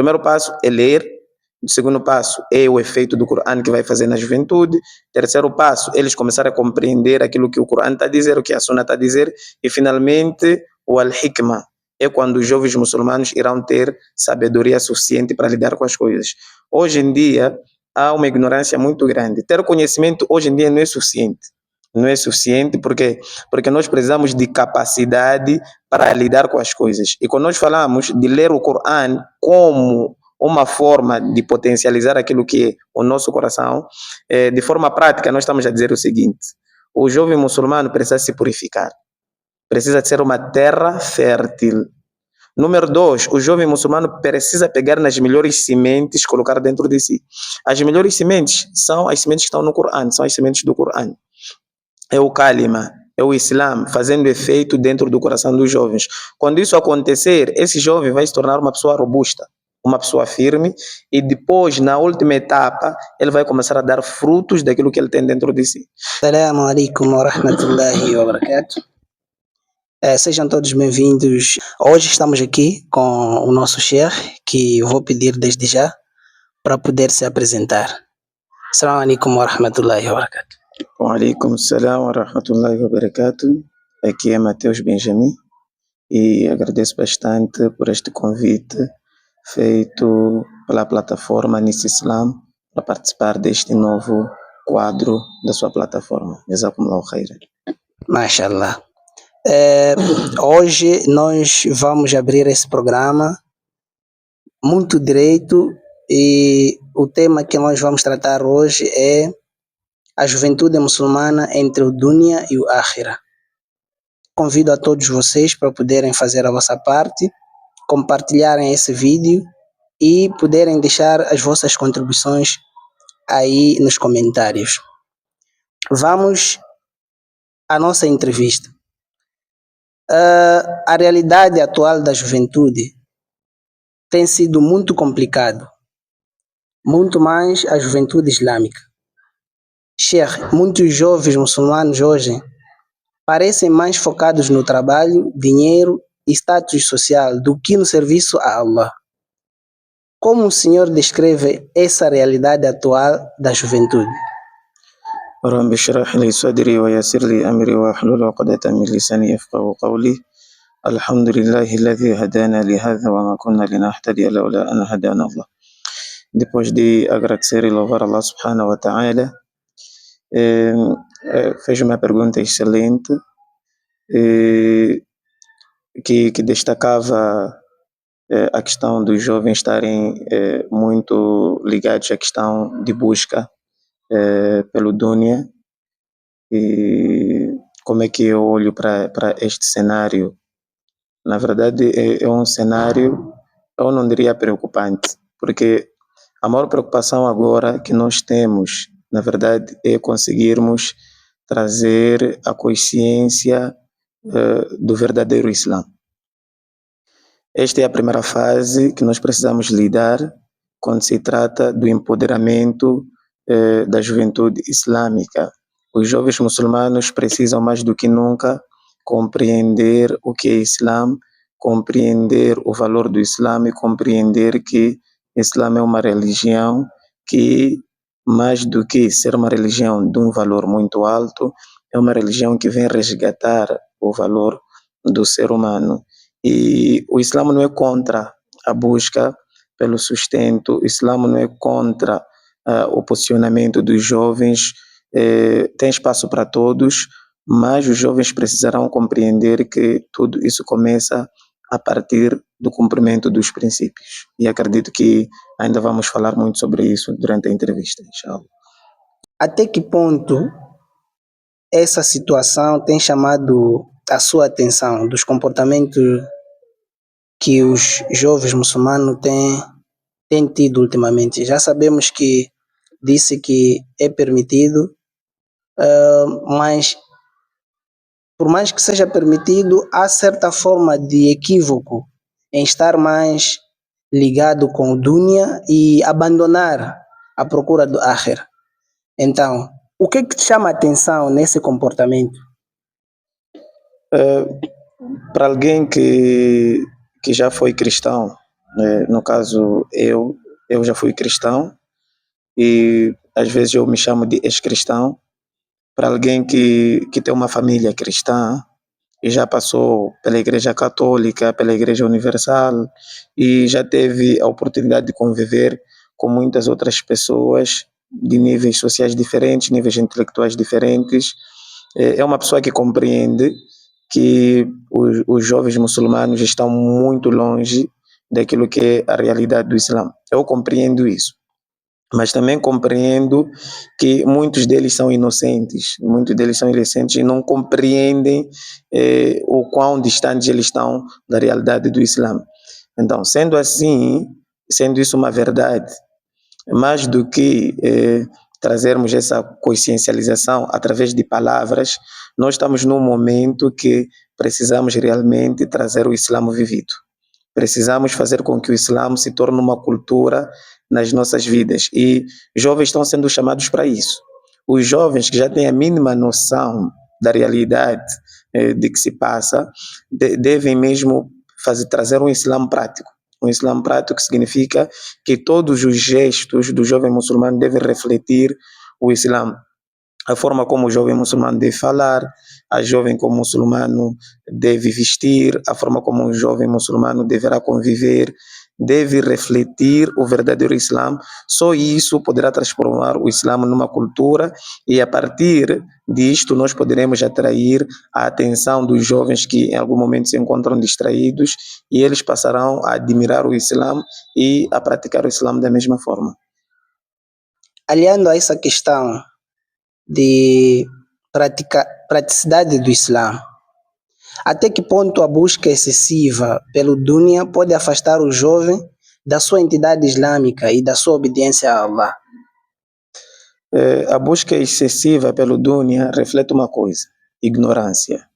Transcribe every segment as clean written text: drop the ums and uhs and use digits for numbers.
primeiro passo é ler, o segundo passo é o efeito do Corão que vai fazer na juventude, terceiro passo, eles começarem a compreender aquilo que o Corão está a dizer, o que a Sunna está a dizer, e finalmente o Al-Hikmah, é quando os jovens muçulmanos irão ter sabedoria suficiente para lidar com as coisas. Hoje em dia, há uma ignorância muito grande. Ter conhecimento hoje em dia não é suficiente. Não é suficiente porque nós precisamos de capacidade para lidar com as coisas. E quando nós falamos de ler o Corão como uma forma de potencializar aquilo que é o nosso coração, de forma prática, nós estamos a dizer o seguinte: o jovem muçulmano precisa se purificar, precisa ser uma terra fértil. Número 2, o jovem muçulmano precisa pegar nas melhores sementes e colocar dentro de si. As melhores sementes são as sementes que estão no Corão, são as sementes do Corão. É o Kalima, é o Islã, fazendo efeito dentro do coração dos jovens. Quando isso acontecer, esse jovem vai se tornar uma pessoa robusta, uma pessoa firme, e depois, na última etapa, ele vai começar a dar frutos daquilo que ele tem dentro de si. Assalamu alaikum wa rahmatullahi wa barakatuh. Sejam todos bem-vindos. Hoje estamos aqui com o nosso Sheikh, que vou pedir desde já para poder se apresentar. Assalamu alaikum wa rahmatullahi wa barakatuh. Wa alaikum salam wa rahmatullahi wa barakatuh. Aqui é Mateus Benjamin e agradeço bastante por este convite feito pela plataforma Nice Islam para participar deste novo quadro da sua plataforma. Jazakumullahu khairan. Mashallah. Hoje nós vamos abrir esse programa muito direito e o tema que nós vamos tratar hoje é a juventude muçulmana entre o Dunya e o Akhira. Convido a todos vocês para poderem fazer a vossa parte, compartilharem esse vídeo e poderem deixar as vossas contribuições aí nos comentários. Vamos à nossa entrevista. A realidade atual da juventude tem sido muito complicado, muito mais a juventude islâmica. Sheikh, muitos jovens muçulmanos hoje parecem mais focados no trabalho, dinheiro e status social do que no serviço a Allah. Como o senhor descreve essa realidade atual da juventude? رب اشرح لي صدري ويسر لي أمري واحلل عقدة من لساني يفقهوا قولي الحمد لله الذي هدانا لهذا وما كنا لنهتدي لولا أن هدانا الله. Depois de agradecer e louvar Allah subhanahu wa ta'ala, fez uma pergunta excelente que destacava a questão dos jovens estarem muito ligados à questão de busca pelo Dunya. E como é que eu olho para este cenário? Na verdade, é um cenário, eu não diria preocupante, porque a maior preocupação agora que nós temos, na verdade, é conseguirmos trazer a consciência do verdadeiro Islã. Esta é a primeira fase que nós precisamos lidar quando se trata do empoderamento da juventude islâmica. Os jovens muçulmanos precisam mais do que nunca compreender o que é Islã, compreender o valor do Islã e compreender que Islã é uma religião que, mais do que ser uma religião de um valor muito alto, é uma religião que vem resgatar o valor do ser humano. E o Islã não é contra a busca pelo sustento, o Islã não é contra o posicionamento dos jovens, tem espaço para todos, mas os jovens precisarão compreender que tudo isso começa a partir do cumprimento dos princípios. E acredito que ainda vamos falar muito sobre isso durante a entrevista, inshallah. Até que ponto essa situação tem chamado a sua atenção dos comportamentos que os jovens muçulmanos têm tido ultimamente? Já sabemos que disse que é permitido, mas por mais que seja permitido, há certa forma de equívoco em estar mais ligado com o Dunya e abandonar a procura do Akhir. Então, o que te chama a atenção nesse comportamento? Para alguém que já foi cristão, No caso, eu já fui cristão e às vezes eu me chamo de ex-cristão. Para alguém que tem uma família cristã e já passou pela Igreja Católica, pela Igreja Universal e já teve a oportunidade de conviver com muitas outras pessoas de níveis sociais diferentes, níveis intelectuais diferentes, é uma pessoa que compreende que os jovens muçulmanos estão muito longe daquilo que é a realidade do Islã. Eu compreendo isso, mas também compreendo que muitos deles são inocentes, muitos deles são inocentes e não compreendem o quão distantes eles estão da realidade do Islã. Então, sendo assim, sendo isso uma verdade, mais do que trazermos essa consciencialização através de palavras, nós estamos num momento que precisamos realmente trazer o Islã vivido. Precisamos fazer com que o Islã se torne uma cultura nas nossas vidas e jovens estão sendo chamados para isso. Os jovens que já têm a mínima noção da realidade de que se passa, devem mesmo trazer um Islã prático. Um Islã prático significa que todos os gestos do jovem muçulmano devem refletir o Islã. A forma como o jovem muçulmano deve falar, a jovem como muçulmano deve vestir, a forma como o jovem muçulmano deverá conviver, deve refletir o verdadeiro Islã. Só isso poderá transformar o Islã numa cultura e a partir disto nós poderemos atrair a atenção dos jovens que em algum momento se encontram distraídos e eles passarão a admirar o Islã e a praticar o Islã da mesma forma. Aliando a essa questão de praticidade do Islã, até que ponto a busca excessiva pelo dunya pode afastar o jovem da sua entidade islâmica e da sua obediência a Allah? A busca excessiva pelo dunya reflete uma coisa: ignorância.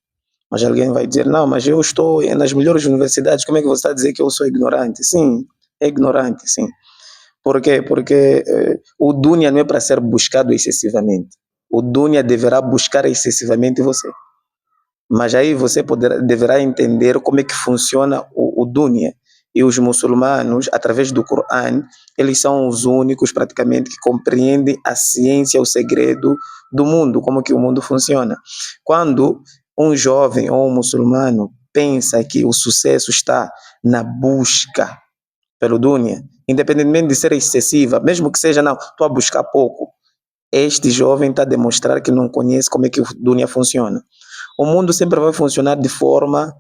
Mas alguém vai dizer, não, mas eu estou nas melhores universidades, como é que você está a dizer que eu sou ignorante? Sim, é ignorante, sim. Por quê? Porque o dunya não é para ser buscado excessivamente. O dunya deverá buscar excessivamente você. Mas aí você deverá entender como é que funciona o dunya. E os muçulmanos, através do Coran, eles são os únicos praticamente que compreendem a ciência, o segredo do mundo, como que o mundo funciona. Quando um jovem ou um muçulmano pensa que o sucesso está na busca pelo dunya, independentemente de ser excessiva, mesmo que seja, não, estou a buscar pouco, este jovem está a demonstrar que não conhece como é que o dunya funciona. O mundo sempre vai funcionar de forma,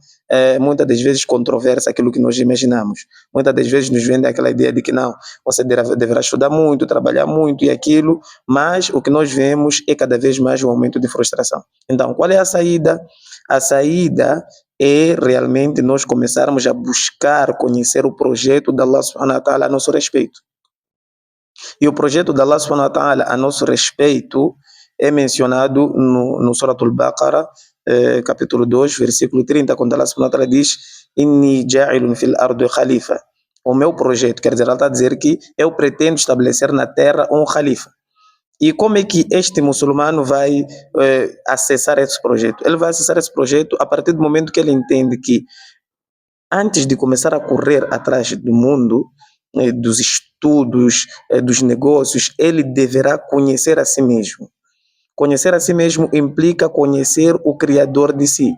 muitas das vezes, controversa, aquilo que nós imaginamos. Muitas das vezes nos vende aquela ideia de que não, você deverá estudar muito, trabalhar muito e aquilo, mas o que nós vemos é cada vez mais um aumento de frustração. Então, qual é a saída? A saída é realmente nós começarmos a buscar conhecer o projeto da Allah subhanahu wa ta'ala a nosso respeito. E o projeto da Allah subhanahu wa ta'ala a nosso respeito é mencionado no Surat al-Baqarah, capítulo 2, versículo 30, quando Allah subhanahu wa ta'ala diz: Inni ja'ilun fil ardi khalifa. O meu projeto, quer dizer, ela está a dizer que eu pretendo estabelecer na terra um khalifa. E como é que este muçulmano vai acessar esse projeto? Ele vai acessar esse projeto a partir do momento que ele entende que antes de começar a correr atrás do mundo, dos estudos, dos negócios, ele deverá conhecer a si mesmo. Conhecer a si mesmo implica conhecer o Criador de si,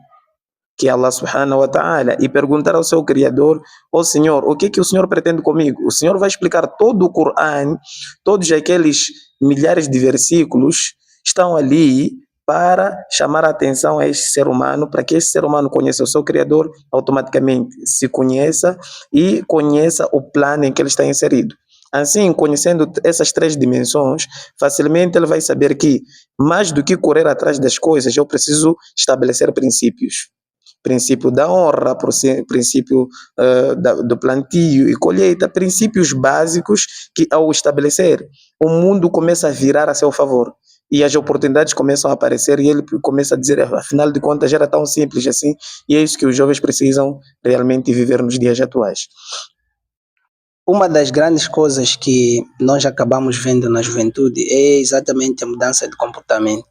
que é Allah subhanahu wa ta'ala, e perguntar ao seu Criador: ó Senhor, o que é que o Senhor pretende comigo? O Senhor vai explicar todo o Coran, todos aqueles milhares de versículos estão ali para chamar a atenção a este ser humano, para que este ser humano conheça o seu Criador, automaticamente se conheça e conheça o plano em que ele está inserido. Assim, conhecendo essas três dimensões, facilmente ele vai saber que, mais do que correr atrás das coisas, eu preciso estabelecer princípios. Princípio da honra, princípio do plantio e colheita, princípios básicos que, ao estabelecer, o mundo começa a virar a seu favor. E as oportunidades começam a aparecer e ele começa a dizer, afinal de contas, já era tão simples assim, e é isso que os jovens precisam realmente viver nos dias atuais. Uma das grandes coisas que nós acabamos vendo na juventude é exatamente a mudança de comportamento.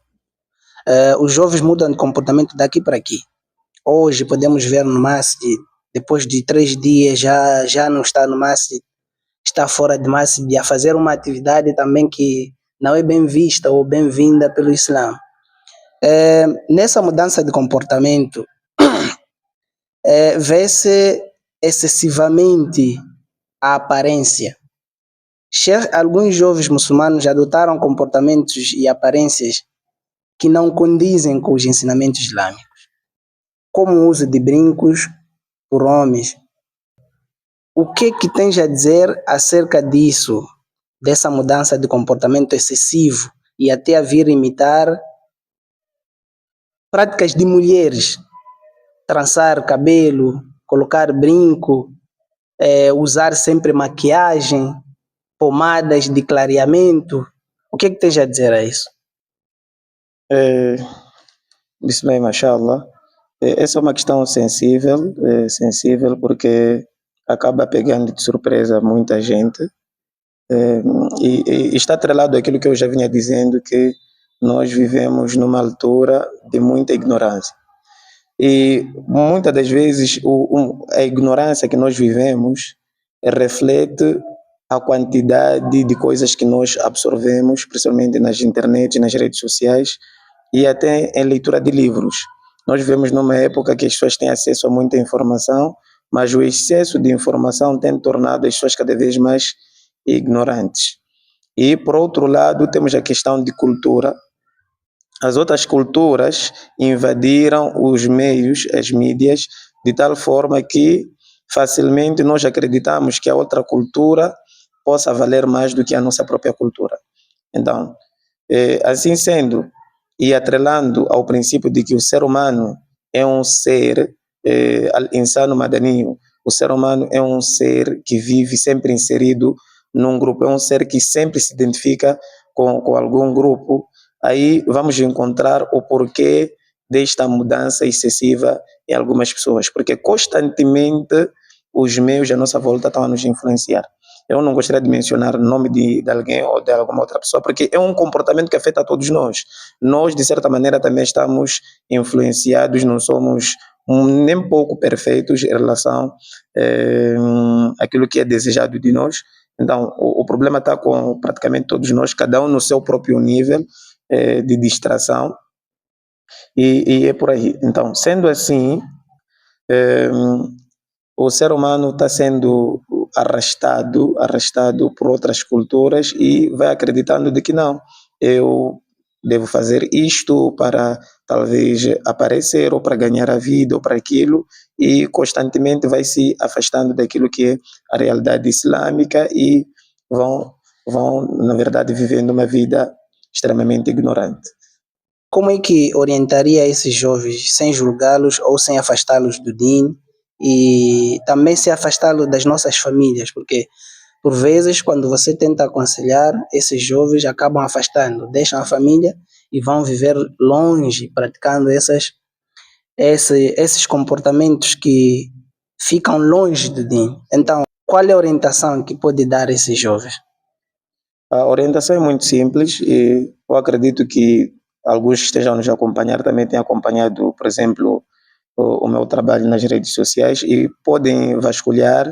Os jovens mudam de comportamento daqui para aqui. Hoje podemos ver no masjid, depois de 3 dias já não está no masjid, está fora de masjid, a fazer uma atividade também que não é bem vista ou bem-vinda pelo Islã. Nessa mudança de comportamento, vê-se excessivamente a aparência. Alguns jovens muçulmanos adotaram comportamentos e aparências que não condizem com os ensinamentos islâmicos, como o uso de brincos por homens. O que tens a dizer acerca disso, dessa mudança de comportamento excessivo e até a vir imitar práticas de mulheres, trançar cabelo, colocar brinco, usar sempre maquiagem, pomadas de clareamento? O que tens a dizer a isso? Bismillah, mashallah. Essa é uma questão sensível porque acaba pegando de surpresa muita gente. E está atrelado àquilo que eu já vinha dizendo, que nós vivemos numa altura de muita ignorância. E muitas das vezes a ignorância que nós vivemos reflete a quantidade de coisas que nós absorvemos, principalmente nas internet, nas redes sociais e até em leitura de livros. Nós vivemos numa época que as pessoas têm acesso a muita informação, mas o excesso de informação tem tornado as pessoas cada vez mais ignorantes. E, por outro lado, temos a questão de cultura. As outras culturas invadiram os meios, as mídias, de tal forma que facilmente nós acreditamos que a outra cultura possa valer mais do que a nossa própria cultura. Então, assim sendo, e atrelando ao princípio de que o ser humano é um ser, al-insano madaniyo, o ser humano é um ser que vive sempre inserido num grupo, é um ser que sempre se identifica com algum grupo. Aí vamos encontrar o porquê desta mudança excessiva em algumas pessoas, porque constantemente os meios à nossa volta estão a nos influenciar. Eu não gostaria de mencionar o nome de alguém ou de alguma outra pessoa, porque é um comportamento que afeta a todos nós. Nós, de certa maneira, também estamos influenciados, não somos nem pouco perfeitos em relação àquilo que é desejado de nós. Então, o problema está com praticamente todos nós, cada um no seu próprio nível de distração, e é por aí. Então, sendo assim, o ser humano está sendo arrastado por outras culturas e vai acreditando de que não, eu devo fazer isto para talvez aparecer ou para ganhar a vida ou para aquilo, e constantemente vai se afastando daquilo que é a realidade islâmica e vão na verdade vivendo uma vida extremamente ignorante. Como é que orientaria esses jovens sem julgá-los ou sem afastá-los do din e também sem afastá-los das nossas famílias? Porque por vezes quando você tenta aconselhar, esses jovens acabam afastando, deixam a família e vão viver longe praticando esses comportamentos que ficam longe do din. Então, qual é a orientação que pode dar a esses jovens? A orientação é muito simples e eu acredito que alguns que estejam a nos acompanhar também têm acompanhado, por exemplo, o meu trabalho nas redes sociais e podem vasculhar.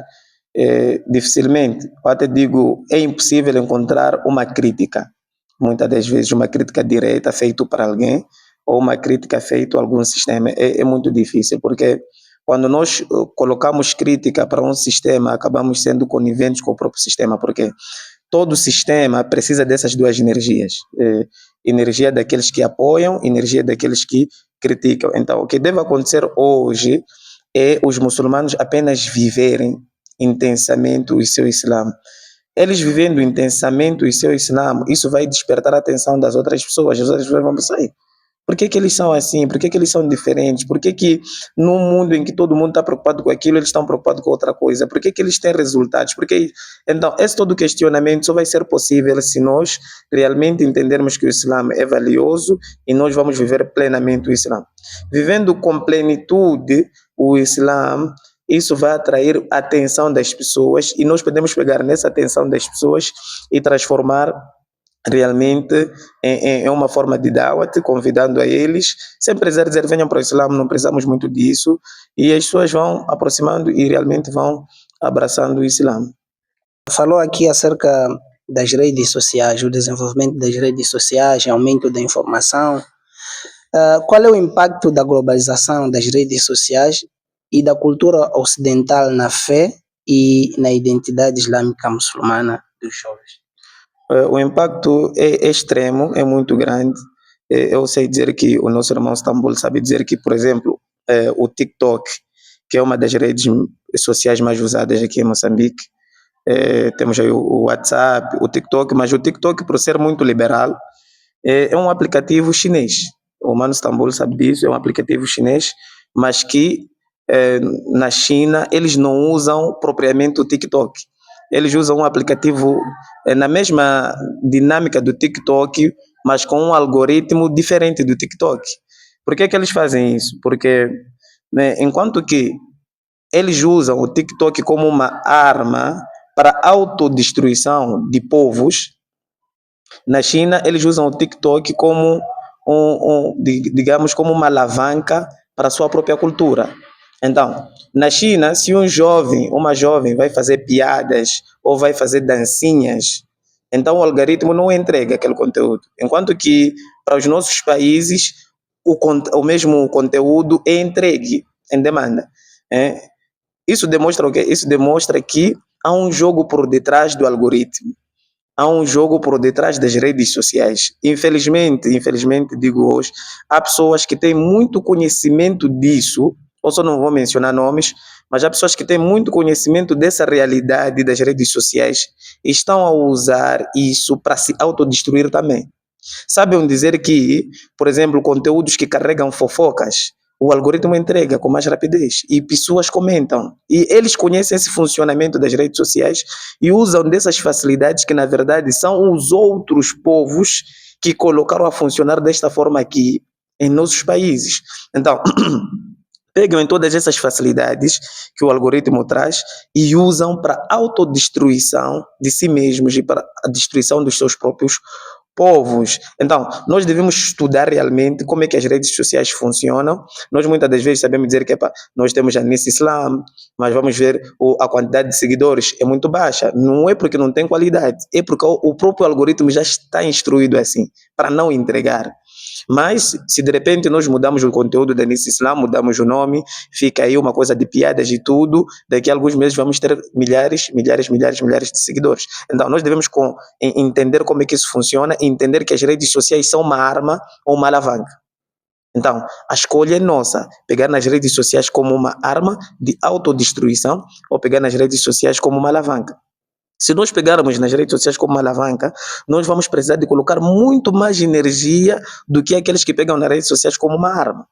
Dificilmente, eu até digo, é impossível encontrar uma crítica, muitas das vezes uma crítica direta feita para alguém ou uma crítica feita a algum sistema, é muito difícil, porque quando nós colocamos crítica para um sistema, acabamos sendo coniventes com o próprio sistema, porque todo sistema precisa dessas duas energias, energia daqueles que apoiam, energia daqueles que criticam. Então, o que deve acontecer hoje é os muçulmanos apenas viverem intensamente o seu Islã. Eles vivendo intensamente o seu Islã, isso vai despertar a atenção das outras pessoas. As outras pessoas vão pensar: por que eles são assim? Por que eles são diferentes? Por que num mundo em que todo mundo está preocupado com aquilo, eles estão preocupados com outra coisa? Por que eles têm resultados? Então, esse todo questionamento só vai ser possível se nós realmente entendermos que o Islã é valioso e nós vamos viver plenamente o Islã. Vivendo com plenitude o Islã, isso vai atrair a atenção das pessoas e nós podemos pegar nessa atenção das pessoas e transformar realmente é uma forma de dawat, convidando a eles, sem precisar dizer venham para o Islã, não precisamos muito disso, e as pessoas vão aproximando e realmente vão abraçando o Islã. Falou aqui acerca das redes sociais, o desenvolvimento das redes sociais, aumento da informação. Qual é o impacto da globalização das redes sociais e da cultura ocidental na fé e na identidade islâmica muçulmana dos jovens? O impacto é extremo, é muito grande. Eu sei dizer que o nosso irmão Stambul sabe dizer que, por exemplo, o TikTok, que é uma das redes sociais mais usadas aqui em Moçambique, temos aí o WhatsApp, o TikTok, mas o TikTok, por ser muito liberal, é um aplicativo chinês. O Mano Stambul sabe disso, é um aplicativo chinês, mas que na China eles não usam propriamente o TikTok. Eles usam um aplicativo na mesma dinâmica do TikTok, mas com um algoritmo diferente do TikTok. Por que é que eles fazem isso? Porque enquanto que eles usam o TikTok como uma arma para autodestruição de povos, na China eles usam o TikTok como digamos, como uma alavanca para a sua própria cultura. Então, na China, se um jovem, uma jovem vai fazer piadas ou vai fazer dancinhas, então o algoritmo não entrega aquele conteúdo. Enquanto que para os nossos países o mesmo conteúdo é entregue em demanda. Isso demonstra o quê? Isso demonstra que há um jogo por detrás do algoritmo. Há um jogo por detrás das redes sociais. Infelizmente digo hoje, há pessoas que têm muito conhecimento disso, ou só não vou mencionar nomes, mas há pessoas que têm muito conhecimento dessa realidade das redes sociais e estão a usar isso para se autodestruir também. Sabem dizer que, por exemplo, conteúdos que carregam fofocas, o algoritmo entrega com mais rapidez e pessoas comentam. E eles conhecem esse funcionamento das redes sociais e usam dessas facilidades que, na verdade, são os outros povos que colocaram a funcionar desta forma aqui em nossos países. Então, pegam em todas essas facilidades que o algoritmo traz e usam para a autodestruição de si mesmos e para a destruição dos seus próprios povos. Então, nós devemos estudar realmente como é que as redes sociais funcionam. Nós muitas das vezes sabemos dizer que nós temos a Nesse Islam, mas vamos ver a quantidade de seguidores é muito baixa. Não é porque não tem qualidade, é porque o próprio algoritmo já está instruído assim, para não entregar. Mas, se de repente nós mudamos o conteúdo da Nesse Islam, mudamos o nome, fica aí uma coisa de piadas e tudo, daqui a alguns meses vamos ter milhares de seguidores. Então, nós devemos entender como é que isso funciona e entender que as redes sociais são uma arma ou uma alavanca. Então, a escolha é nossa, pegar nas redes sociais como uma arma de autodestruição ou pegar nas redes sociais como uma alavanca. Se nós pegarmos nas redes sociais como uma alavanca, nós vamos precisar de colocar muito mais energia do que aqueles que pegam nas redes sociais como uma arma.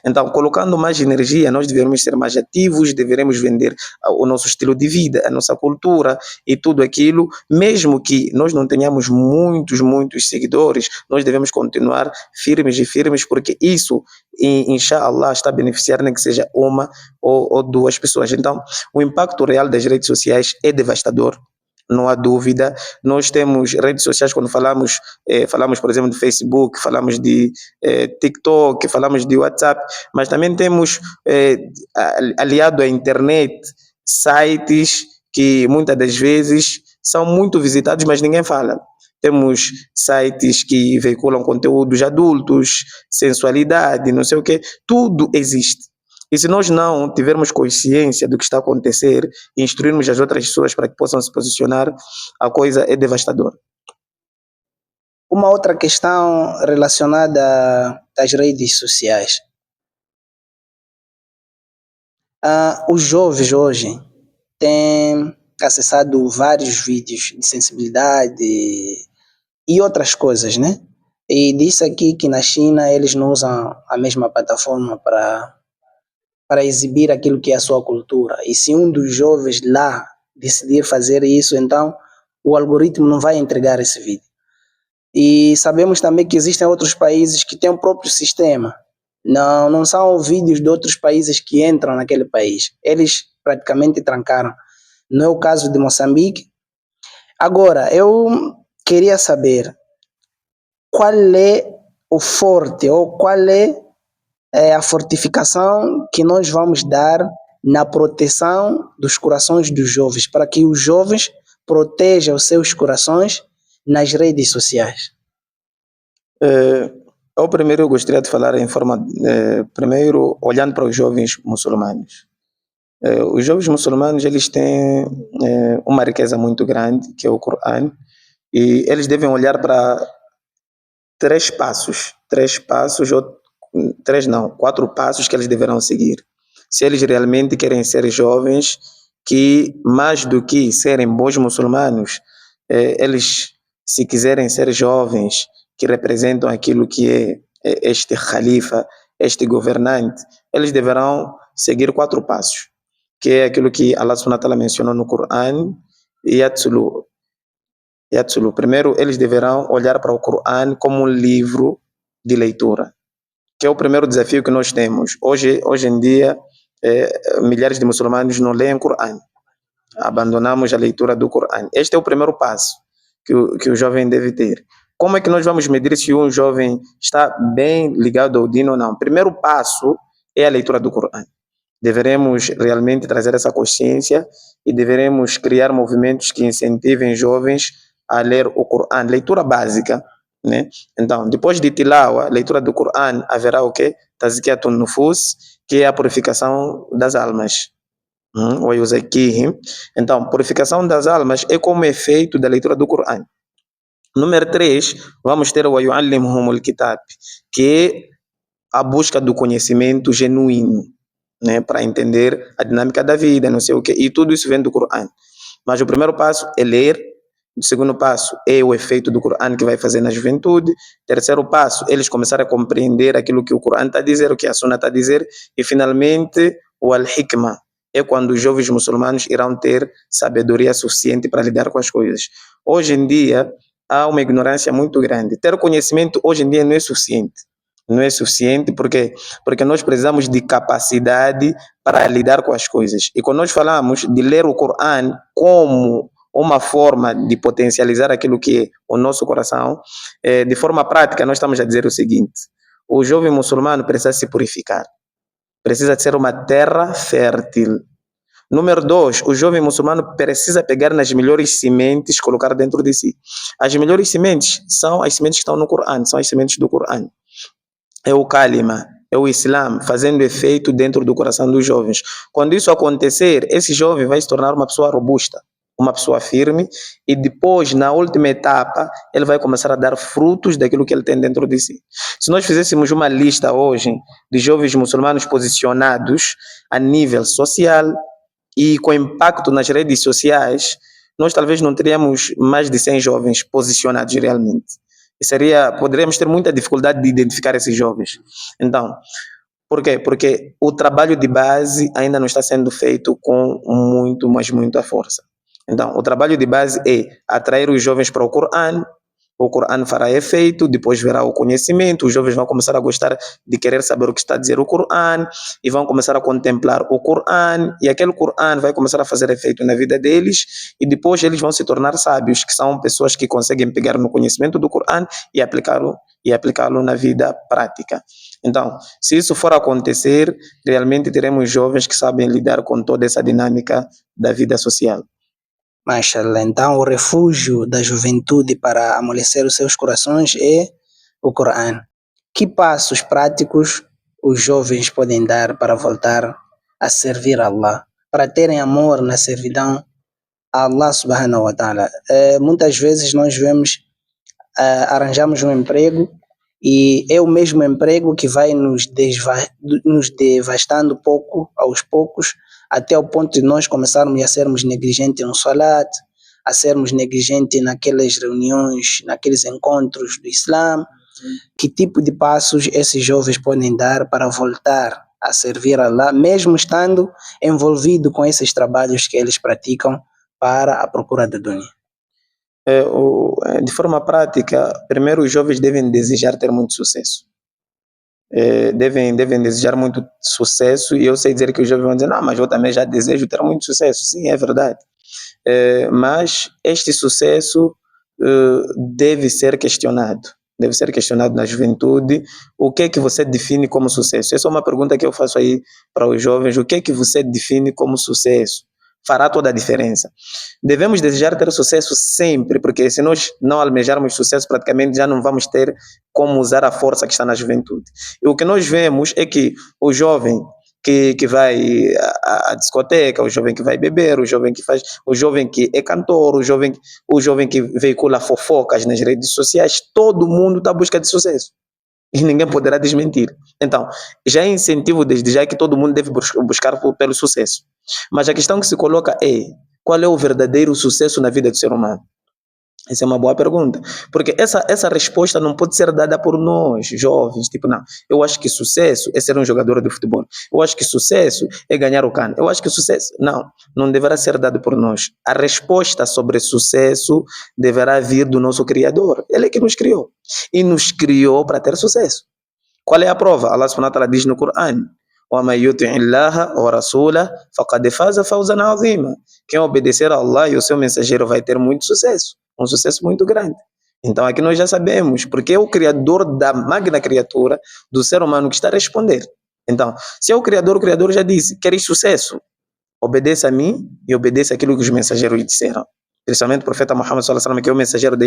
Então, colocando mais energia, nós devemos ser mais ativos, deveremos vender o nosso estilo de vida, a nossa cultura e tudo aquilo, mesmo que nós não tenhamos muitos seguidores, nós devemos continuar firmes, porque isso, inshallah, está a beneficiar nem que seja uma ou duas pessoas. Então, o impacto real das redes sociais é devastador. Não há dúvida. Nós temos redes sociais quando falamos, por exemplo, de Facebook, falamos de TikTok, falamos de WhatsApp, mas também temos, aliado à internet, sites que muitas das vezes são muito visitados, mas ninguém fala. Temos sites que veiculam conteúdos adultos, sensualidade, não sei o quê, tudo existe. E se nós não tivermos consciência do que está a acontecer e instruirmos as outras pessoas para que possam se posicionar, a coisa é devastadora. Uma outra questão relacionada às redes sociais. Os jovens hoje têm acessado vários vídeos de sensibilidade e outras coisas, né? E disse aqui que na China eles não usam a mesma plataforma para exibir aquilo que é a sua cultura. E se um dos jovens lá decidir fazer isso, então o algoritmo não vai entregar esse vídeo. E sabemos também que existem outros países que têm o próprio sistema. Não são vídeos de outros países que entram naquele país. Eles praticamente trancaram. Não é o caso de Moçambique. Agora, eu queria saber qual é o forte ou qual é a fortificação que nós vamos dar na proteção dos corações dos jovens, para que os jovens protejam os seus corações nas redes sociais. Eu primeiro gostaria de falar em forma, primeiro olhando para os jovens muçulmanos. Os jovens muçulmanos eles têm uma riqueza muito grande, que é o Corão, e eles devem olhar para três passos, ou três não, quatro passos que eles deverão seguir. Se eles realmente querem ser jovens, que mais do que serem bons muçulmanos, eles, se quiserem ser jovens, que representam aquilo que é este califa, este governante, eles deverão seguir quatro passos, que é aquilo que Allah subhanahu wa ta'ala mencionou no Corão, Yatsulu. Primeiro, eles deverão olhar para o Corão como um livro de leitura, que é o primeiro desafio que nós temos. Hoje em dia, milhares de muçulmanos não leem o Corão. Abandonamos a leitura do Corão. Este é o primeiro passo que o jovem deve ter. Como é que nós vamos medir se um jovem está bem ligado ao dino ou não? O primeiro passo é a leitura do Corão. Deveremos realmente trazer essa consciência e deveremos criar movimentos que incentivem jovens a ler o Corão, leitura básica, né? Então, depois de tilawa, leitura do Corão, haverá o quê? Tazkiyatun nufus, que é a purificação das almas. Então, purificação das almas é como efeito da leitura do Corão. Número 3, vamos ter o yu'allimuhumul kitab, que é a busca do conhecimento genuíno, né, para entender a dinâmica da vida, não sei o quê, e tudo isso vem do Corão. Mas o primeiro passo é ler, o segundo passo é o efeito do Corão que vai fazer na juventude, terceiro passo, eles começarem a compreender aquilo que o Corão está a dizer, o que a Sunna está a dizer, e finalmente o al-hikmah, é quando os jovens muçulmanos irão ter sabedoria suficiente para lidar com as coisas. Hoje em dia, há uma ignorância muito grande. Ter conhecimento hoje em dia não é suficiente. Não é suficiente porque nós precisamos de capacidade para lidar com as coisas. E quando nós falamos de ler o Corão como uma forma de potencializar aquilo que é o nosso coração, de forma prática, nós estamos a dizer o seguinte: o jovem muçulmano precisa se purificar, precisa ser uma terra fértil. Número 2, o jovem muçulmano precisa pegar nas melhores sementes e colocar dentro de si. As melhores sementes são as sementes que estão no Corão, são as sementes do Corão. É o Kalima, é o Islã, fazendo efeito dentro do coração dos jovens. Quando isso acontecer, esse jovem vai se tornar uma pessoa robusta, uma pessoa firme, e depois, na última etapa, ele vai começar a dar frutos daquilo que ele tem dentro de si. Se nós fizéssemos uma lista hoje de jovens muçulmanos posicionados a nível social e com impacto nas redes sociais, nós talvez não teríamos mais de 100 jovens posicionados realmente. Poderíamos ter muita dificuldade de identificar esses jovens. Então, por quê? Porque o trabalho de base ainda não está sendo feito com muito, mas muita força. Então, o trabalho de base é atrair os jovens para o Corão fará efeito, depois verá o conhecimento, os jovens vão começar a gostar de querer saber o que está a dizer o Corão, e vão começar a contemplar o Corão, e aquele Corão vai começar a fazer efeito na vida deles, e depois eles vão se tornar sábios, que são pessoas que conseguem pegar no conhecimento do Corão e aplicá-lo na vida prática. Então, se isso for acontecer, realmente teremos jovens que sabem lidar com toda essa dinâmica da vida social. Mashallah, então o refúgio da juventude para amolecer os seus corações é o Corão. Que passos práticos os jovens podem dar para voltar a servir Allah, para terem amor na servidão a Allah subhanahu wa ta'ala? Muitas vezes nós arranjamos um emprego e é o mesmo emprego que vai nos devastando pouco aos poucos, até o ponto de nós começarmos a sermos negligentes no salat, a sermos negligentes naquelas reuniões, naqueles encontros do Islã. Que tipo de passos esses jovens podem dar para voltar a servir a Allah, mesmo estando envolvido com esses trabalhos que eles praticam para a procura da dunya? De forma prática, primeiro os jovens devem desejar ter muito sucesso. Devem desejar muito sucesso, e eu sei dizer que os jovens vão dizer: não, mas eu também já desejo ter muito sucesso. Sim, é verdade. Mas este sucesso deve ser questionado. Deve ser questionado na juventude. O que é que você define como sucesso? Essa é uma pergunta que eu faço aí para os jovens. O que é que você define como sucesso? Fará toda a diferença. Devemos desejar ter sucesso sempre, porque se nós não almejarmos sucesso, praticamente já não vamos ter como usar a força que está na juventude. E o que nós vemos é que o jovem que vai à discoteca, o jovem que vai beber, o jovem que é cantor, o jovem que veicula fofocas nas redes sociais, todo mundo está à busca de sucesso. E ninguém poderá desmentir. Então, já é incentivo desde já que todo mundo deve buscar pelo sucesso. Mas a questão que se coloca é: qual é o verdadeiro sucesso na vida do ser humano? Essa é uma boa pergunta, porque essa resposta não pode ser dada por nós, jovens, tipo, não, eu acho que sucesso é ser um jogador de futebol, eu acho que sucesso é ganhar o CAN, eu acho que sucesso, não deverá ser dado por nós. A resposta sobre sucesso deverá vir do nosso Criador, Ele é que nos criou, e nos criou para ter sucesso. Qual é a prova? Allah subhanahu wa ta'ala diz no Coran: وَمَنْ يُطِعِ اللَّهَ وَرَسُولَهُ فَقَدْ فَازَ فَوْزًا عَظِيمًا. Quem obedecer a Allah e o seu mensageiro vai ter muito sucesso, um sucesso muito grande. Então aqui nós já sabemos, porque é o Criador da magna criatura, do ser humano, que está a responder. Então, se é o Criador já disse: queres sucesso? Obedeça a mim e obedeça aquilo que os mensageiros disseram. Principalmente o profeta Muhammad sallallahu alaihi wasallam, que é o mensageiro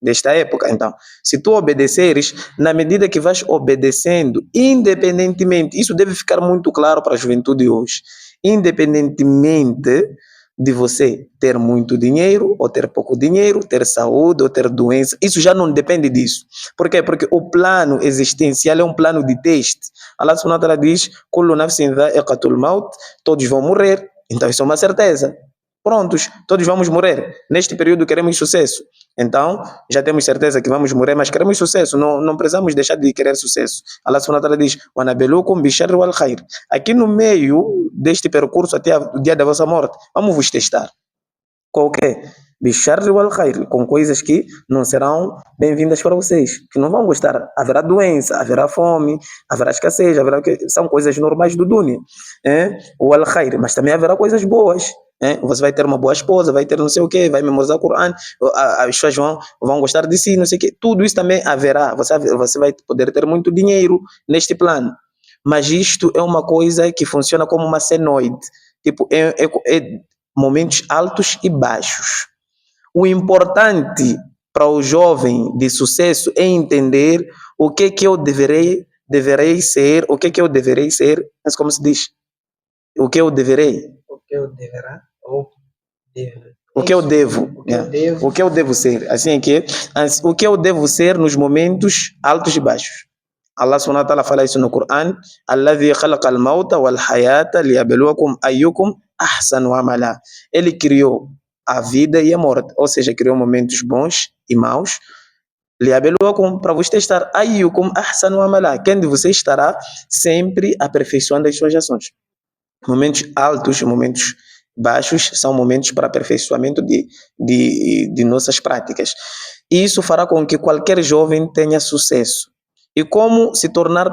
desta época. Então, se tu obedeceres, na medida que vais obedecendo, independentemente, isso deve ficar muito claro para a juventude hoje, independentemente de você ter muito dinheiro ou ter pouco dinheiro, ter saúde ou ter doença, isso já não depende disso. Por quê? Porque o plano existencial é um plano de teste. Allah subhanahu wa ta'ala diz: "Kullu nafsin dha'iqatul maut", todos vão morrer. Então isso é uma certeza. Prontos, todos vamos morrer. Neste período queremos sucesso. Então, já temos certeza que vamos morrer, mas queremos sucesso. Não precisamos deixar de querer sucesso. Allah subhanahu wa ta'ala diz: "Wanabelukum bisharri wal khair". Aqui no meio deste percurso até o dia da vossa morte, vamos vos testar. Com o quê? Bisharri wal khair, com coisas que não serão bem-vindas para vocês, que não vão gostar. Haverá doença, haverá fome, haverá escassez, são coisas normais do dunya. O al khair, mas também haverá coisas boas. Você vai ter uma boa esposa, vai ter não sei o quê, vai memorizar o Coran, as pessoas vão gostar de si, não sei o quê. Tudo isso também haverá. Você vai poder ter muito dinheiro neste plano. Mas isto é uma coisa que funciona como uma senoide. Tipo, é momentos altos e baixos. O importante para o jovem de sucesso é entender o que eu deverei ser, o que eu deverei ser, mas como se diz? O que eu deverei? O que eu deverá ou deve. O que eu devo, o que eu devo ser, assim que o que eu devo ser nos momentos altos e baixos. Allah subhanahu wa ta'ala fala isso no Coran: "Alladhi khalaqa al-mauta wal hayata liyabluwakum ayyukum ahsanu amala". Ele criou a vida e a morte, ou seja, criou momentos bons e maus. Liyabluwakum, para vos testar, ayyukum ahsanu amala, quem de vocês estará sempre aperfeiçoando as suas ações. Momentos altos, momentos baixos são momentos para aperfeiçoamento de nossas práticas. E isso fará com que qualquer jovem tenha sucesso. E como se tornar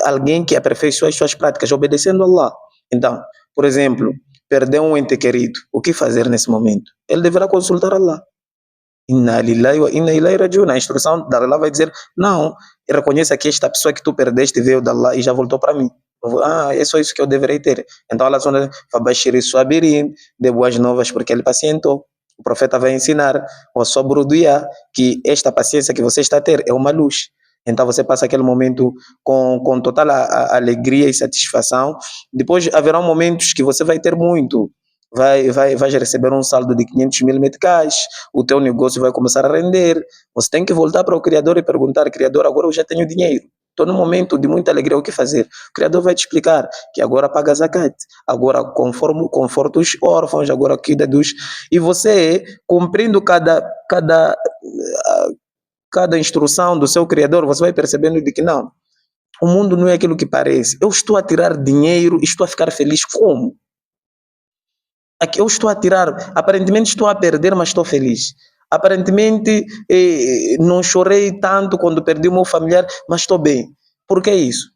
alguém que aperfeiçoa as suas práticas? Obedecendo a Allah. Então, por exemplo, perdeu um ente querido, o que fazer nesse momento? Ele deverá consultar Allah. Inna lillahi wa inna ilaihi rajiun. A instrução da Allah vai dizer: não, reconheça que esta pessoa que tu perdeste veio da Allah e já voltou para mim. É só isso que eu deverei ter. Então Allah subhanahu wa ta'ala dê boas novas porque ele pacientou. O profeta vai ensinar o sobre do dia que esta paciência que você está a ter é uma luz. Então você passa aquele momento com total alegria e satisfação. Depois haverão momentos que você vai ter muito. Vais receber um saldo de 500 mil meticais, o teu negócio vai começar a render. Você tem que voltar para o Criador e perguntar: Criador, agora eu já tenho dinheiro, estou num momento de muita alegria, o que fazer? O Criador vai te explicar que agora paga zakat, agora conforta os órfãos, agora cuida dos... E você, cumprindo cada instrução do seu Criador, você vai percebendo de que não, o mundo não é aquilo que parece. Eu estou a tirar dinheiro, estou a ficar feliz como? Aqui eu estou a tirar, aparentemente estou a perder, mas estou feliz. Aparentemente não chorei tanto quando perdi o meu familiar, mas estou bem. Por que isso?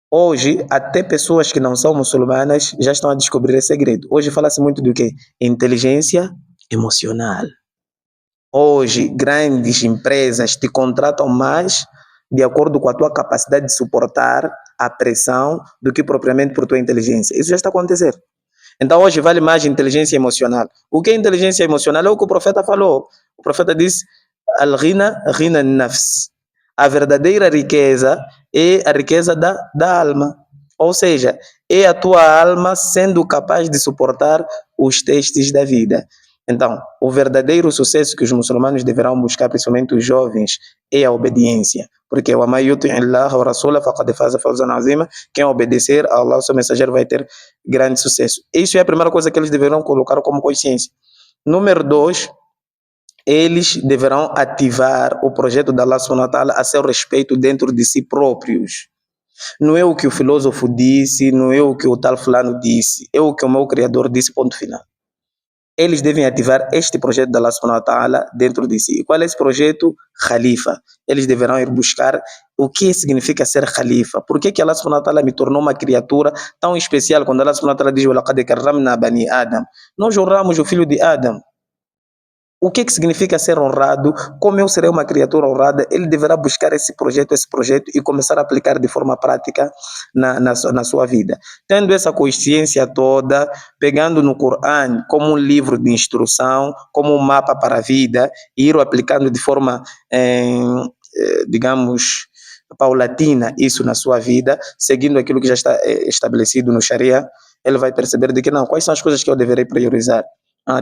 Hoje, até pessoas que não são muçulmanas já estão a descobrir esse segredo. Hoje fala-se muito do quê? Inteligência emocional. Hoje, grandes empresas te contratam mais de acordo com a tua capacidade de suportar a pressão do que propriamente por tua inteligência. Isso já está a acontecer. Então, hoje vale mais inteligência emocional. O que é inteligência emocional? É o que o profeta falou. O profeta disse: Al-ghina, ghina nafs. A verdadeira riqueza é a riqueza da alma. Ou seja, é a tua alma sendo capaz de suportar os testes da vida. Então, o verdadeiro sucesso que os muçulmanos deverão buscar, principalmente os jovens, é a obediência. Porque o amai yuti Allah wa rasula faqad faza fawzan azima. Quem obedecer a Allah, o seu mensageiro, vai ter grande sucesso. Isso é a primeira coisa que eles deverão colocar como consciência. Número 2, eles deverão ativar o projeto da Allah subhanahu wa ta'ala a seu respeito dentro de si próprios. Não é o que o filósofo disse, não é o que o tal fulano disse, é o que o meu criador disse, ponto final. Eles devem ativar este projeto da Allah subhanahu wa ta'ala dentro de si. E qual é esse projeto? Khalifa. Eles deverão ir buscar o que significa ser Khalifa. Por que Allah subhanahu wa ta'ala me tornou uma criatura tão especial quando Allah subhanahu wa ta'ala diz وَلَقَدْ كَرَّمْنَا بَنِي Adam? Nós honramos o filho de Adam. O que significa ser honrado? Como eu serei uma criatura honrada? Ele deverá buscar esse projeto e começar a aplicar de forma prática na sua vida. Tendo essa consciência toda, pegando no Coran como um livro de instrução, como um mapa para a vida, e ir aplicando de forma, digamos, paulatina isso na sua vida, seguindo aquilo que já está estabelecido no Sharia, ele vai perceber de que não, quais são as coisas que eu deverei priorizar.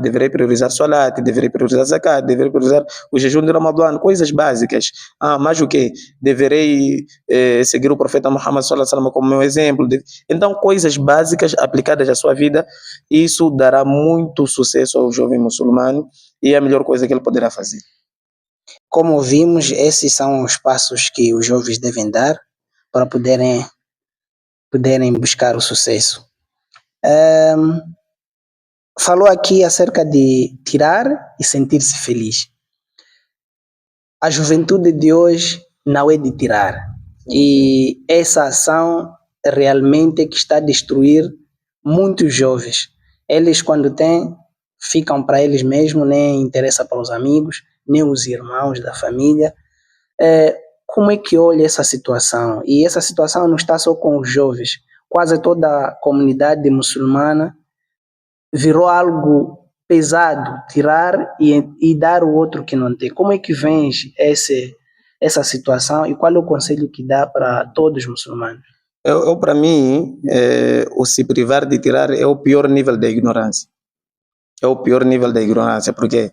Deverei priorizar Salat, deverei priorizar Zakat, deverei priorizar o jejum de Ramadã, coisas básicas. Mas o que? Deverei seguir o profeta Muhammad sallallahu alaihi wasallam como meu exemplo. Então, coisas básicas aplicadas à sua vida, isso dará muito sucesso ao jovem muçulmano e é a melhor coisa que ele poderá fazer. Como vimos, esses são os passos que os jovens devem dar para poderem buscar o sucesso. Falou aqui acerca de tirar e sentir-se feliz. A juventude de hoje não é de tirar. E essa ação realmente que está a destruir muitos jovens. Eles, quando têm, ficam para eles mesmos, nem interessa para os amigos, nem os irmãos da família. Como é que olha essa situação? E essa situação não está só com os jovens. Quase toda a comunidade muçulmana virou algo pesado, tirar e dar o outro que não tem. Como é que vens essa situação e qual é o conselho que dá para todos os muçulmanos? Para mim, o se privar de tirar é o pior nível da ignorância. É o pior nível da ignorância. Por quê?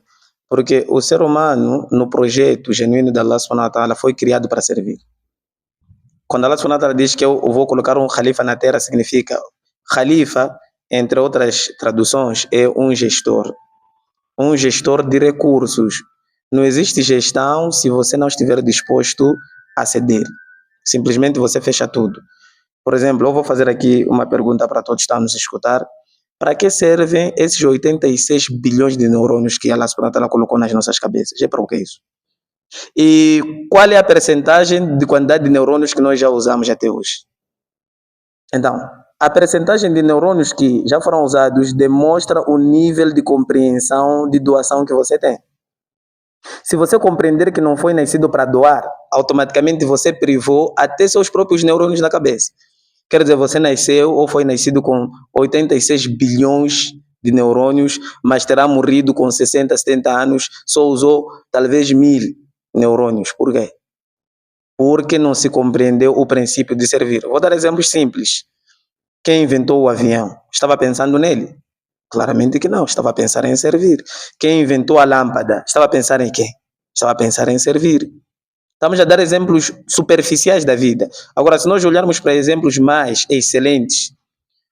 Porque o ser humano, no projeto genuíno da Allah subhanahu wa ta'ala, foi criado para servir. Quando Allah subhanahu wa ta'ala diz que eu vou colocar um Khalifa na terra, significa Khalifa, entre outras traduções, é um gestor de recursos. Não existe gestão se você não estiver disposto a ceder. Simplesmente você fecha tudo. Por exemplo, eu vou fazer aqui uma pergunta para todos que estão nos escutar. Para que servem esses 86 bilhões de neurônios que Allah subhanahu wa ta'ala colocou nas nossas cabeças? É para o que é isso? E qual é a percentagem de quantidade de neurônios que nós já usamos até hoje? Então, a percentagem de neurônios que já foram usados demonstra o nível de compreensão de doação que você tem. Se você compreender que não foi nascido para doar, automaticamente você privou até seus próprios neurônios na cabeça. Quer dizer, você nasceu ou foi nascido com 86 bilhões de neurônios, mas terá morrido com 60, 70 anos, só usou talvez 1000 neurônios. Por quê? Porque não se compreendeu o princípio de servir. Vou dar exemplos simples. Quem inventou o avião? Estava pensando nele? Claramente que não, estava a pensar em servir. Quem inventou a lâmpada? Estava a pensar em quê? Estava a pensar em servir. Estamos a dar exemplos superficiais da vida. Agora, se nós olharmos para exemplos mais excelentes,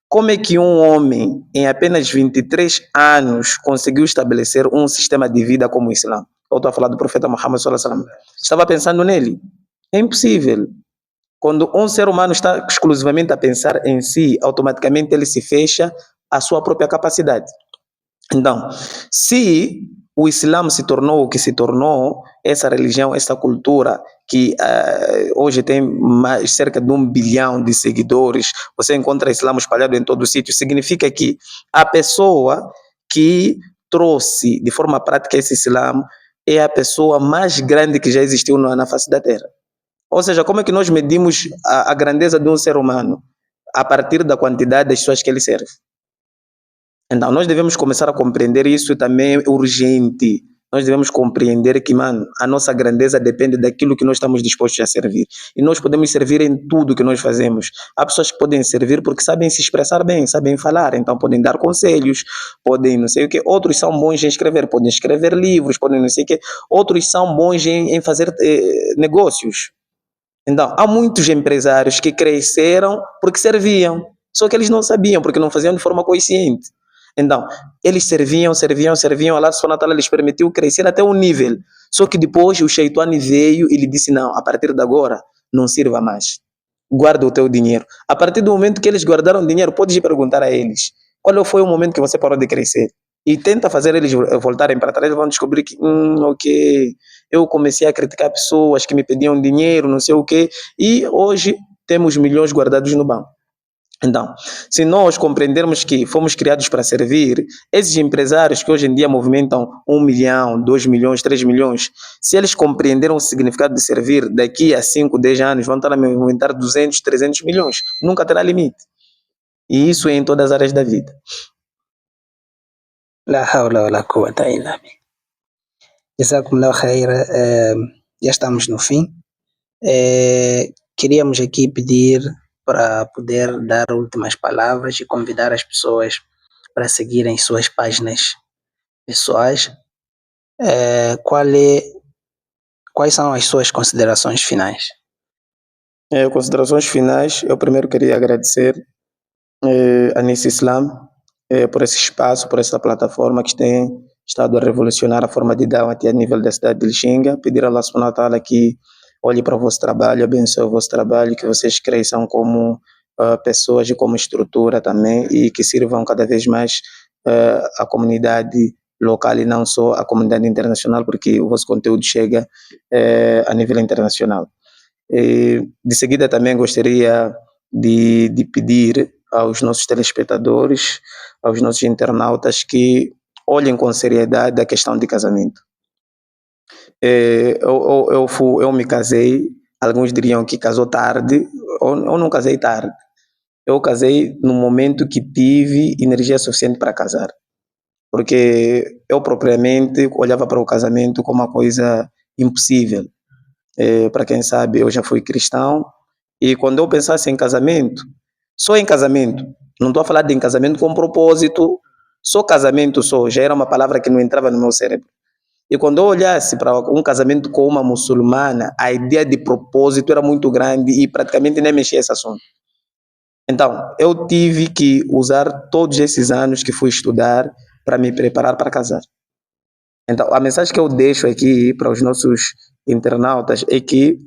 como é que um homem, em apenas 23 anos, conseguiu estabelecer um sistema de vida como o Islã? Eu estou a falar do profeta Muhammad sallallahu alaihi wasallam. Estava pensando nele? É impossível. Quando um ser humano está exclusivamente a pensar em si, automaticamente ele se fecha à sua própria capacidade. Então, se o Islã se tornou o que se tornou, essa religião, essa cultura que hoje tem cerca de 1 bilhão de seguidores, você encontra Islã espalhado em todo o sítio, significa que a pessoa que trouxe de forma prática esse Islã é a pessoa mais grande que já existiu na face da Terra. Ou seja, como é que nós medimos a grandeza de um ser humano? A partir da quantidade das pessoas que ele serve. Então, nós devemos começar a compreender isso também é urgente. Nós devemos compreender que, mano, a nossa grandeza depende daquilo que nós estamos dispostos a servir. E nós podemos servir em tudo que nós fazemos. Há pessoas que podem servir porque sabem se expressar bem, sabem falar, então podem dar conselhos, podem não sei o quê. Outros são bons em escrever, podem escrever livros, podem não sei o quê. Outros são bons em fazer negócios. Então, há muitos empresários que cresceram porque serviam, só que eles não sabiam, porque não faziam de forma consciente. Então, eles serviam, Allah subhanahu wa ta'ala lhes permitiu crescer até um nível. Só que depois o Shaitan veio e lhe disse, não, a partir de agora, não sirva mais. Guarda o teu dinheiro. A partir do momento que eles guardaram dinheiro, podes perguntar a eles, qual foi o momento que você parou de crescer? E tenta fazer eles voltarem para trás, eles vão descobrir que, ok, eu comecei a criticar pessoas que me pediam dinheiro, não sei o quê, e hoje temos milhões guardados no banco. Então, se nós compreendermos que fomos criados para servir, esses empresários que hoje em dia movimentam 1 milhão, 2 milhões, 3 milhões, se eles compreenderam o significado de servir, daqui a 5, 10 anos vão estar a movimentar 200, 300 milhões. Nunca terá limite. E isso é em todas as áreas da vida. La hawla wa la quwwata illa billah. Jazakumullahu khair. Já estamos no fim. Queríamos aqui pedir para poder dar últimas palavras e convidar as pessoas para seguirem suas páginas pessoais. Quais são as suas considerações finais? Considerações finais, eu primeiro queria agradecer a Nice Islam por esse espaço, por essa plataforma que tem estado a revolucionar a forma de dar a nível da cidade de Lixinga. Pedir a Allah subhanahu wa ta'ala que olhe para o vosso trabalho, abençoe o vosso trabalho, que vocês cresçam como pessoas e como estrutura também e que sirvam cada vez mais a comunidade local e não só a comunidade internacional, porque o vosso conteúdo chega a nível internacional. De seguida também gostaria de pedir aos nossos telespectadores, aos nossos internautas que olhem com seriedade a questão de casamento. Eu me casei, alguns diriam que casou tarde, eu não casei tarde. Eu casei no momento que tive energia suficiente para casar. Porque eu propriamente olhava para o casamento como uma coisa impossível. Para quem sabe, eu já fui cristão, e quando eu pensasse em casamento, só em casamento, não estou a falar de em casamento com propósito, só casamento só, já era uma palavra que não entrava no meu cérebro. E quando eu olhasse para um casamento com uma muçulmana, a ideia de propósito era muito grande e praticamente nem mexia esse assunto. Então, eu tive que usar todos esses anos que fui estudar para me preparar para casar. Então, a mensagem que eu deixo aqui para os nossos internautas é que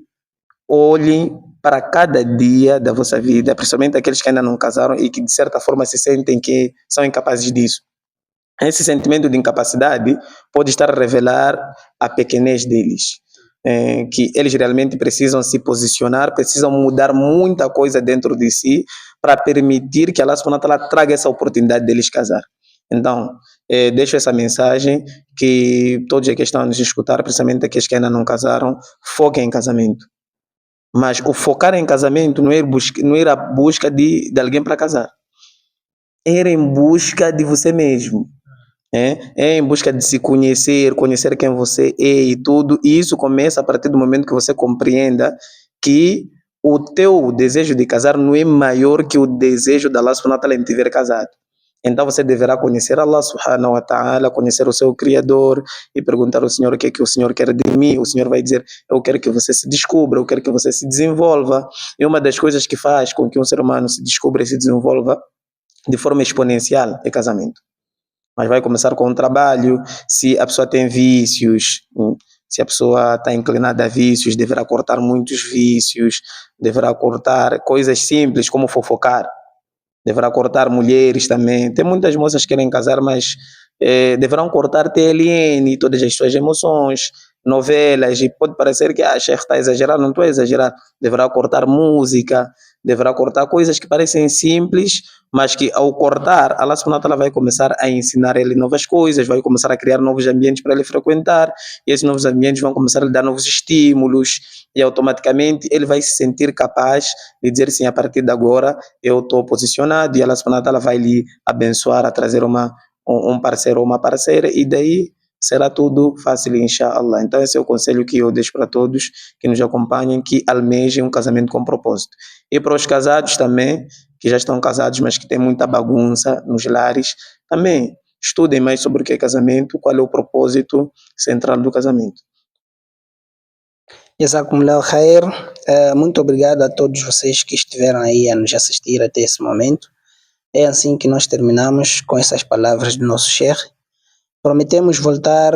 olhem para cada dia da vossa vida, principalmente aqueles que ainda não casaram e que de certa forma se sentem que são incapazes disso. Esse sentimento de incapacidade pode estar a revelar a pequenez deles, que eles realmente precisam se posicionar, precisam mudar muita coisa dentro de si para permitir que Allah subhanahu wa ta'ala traga essa oportunidade deles casar. Então, deixo essa mensagem que todos que estão a nos escutar, principalmente aqueles que ainda não casaram, foquem em casamento. Mas o focar em casamento não era a busca de alguém para casar. Era em busca de você mesmo. É em busca de se conhecer, conhecer quem você é e tudo. E isso começa a partir do momento que você compreenda que o teu desejo de casar não é maior que o desejo da Allah subhanahu wa ta'ala em te ver casado. Então você deverá conhecer Allah subhanahu wa ta'ala, conhecer o seu Criador e perguntar ao Senhor o que é que o Senhor quer de mim. O Senhor vai dizer, eu quero que você se descubra, eu quero que você se desenvolva. E uma das coisas que faz com que um ser humano se descubra e se desenvolva de forma exponencial é casamento. Mas vai começar com o trabalho. Se a pessoa tem vícios, se a pessoa está inclinada a vícios, deverá cortar muitos vícios, deverá cortar coisas simples como fofocar, deverá cortar mulheres também. Tem muitas moças que querem casar, mas deverão cortar TLN, todas as suas emoções, novelas, e pode parecer que Sheikh está a exagerar, não estou a exagerar. Deverá cortar música, deverá cortar coisas que parecem simples, mas que ao cortar, Allah subhanahu wa ta'ala vai começar a ensinar ele novas coisas, vai começar a criar novos ambientes para ele frequentar, e esses novos ambientes vão começar a lhe dar novos estímulos, e automaticamente ele vai se sentir capaz de dizer assim, a partir de agora eu estou posicionado, e Allah subhanahu wa ta'ala vai lhe abençoar a trazer um parceiro ou uma parceira, e daí será tudo fácil, inshallah. Então esse é o conselho que eu deixo para todos que nos acompanhem, que almejem um casamento com propósito. E para os casados também, que já estão casados, mas que têm muita bagunça nos lares, também estudem mais sobre o que é casamento, qual é o propósito central do casamento. Jazakumullah khair. Muito obrigado a todos vocês que estiveram aí a nos assistir até esse momento. É assim que nós terminamos com essas palavras do nosso Sheikh. Prometemos voltar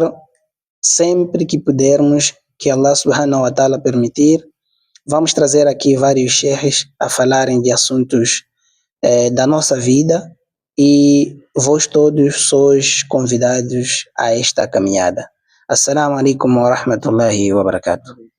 sempre que pudermos, que Allah subhanahu wa ta'ala permitir. Vamos trazer aqui vários sheikhs a falarem de assuntos da nossa vida, e vós todos sois convidados a esta caminhada. Assalamu alaikum wa rahmatullahi wa barakatuh.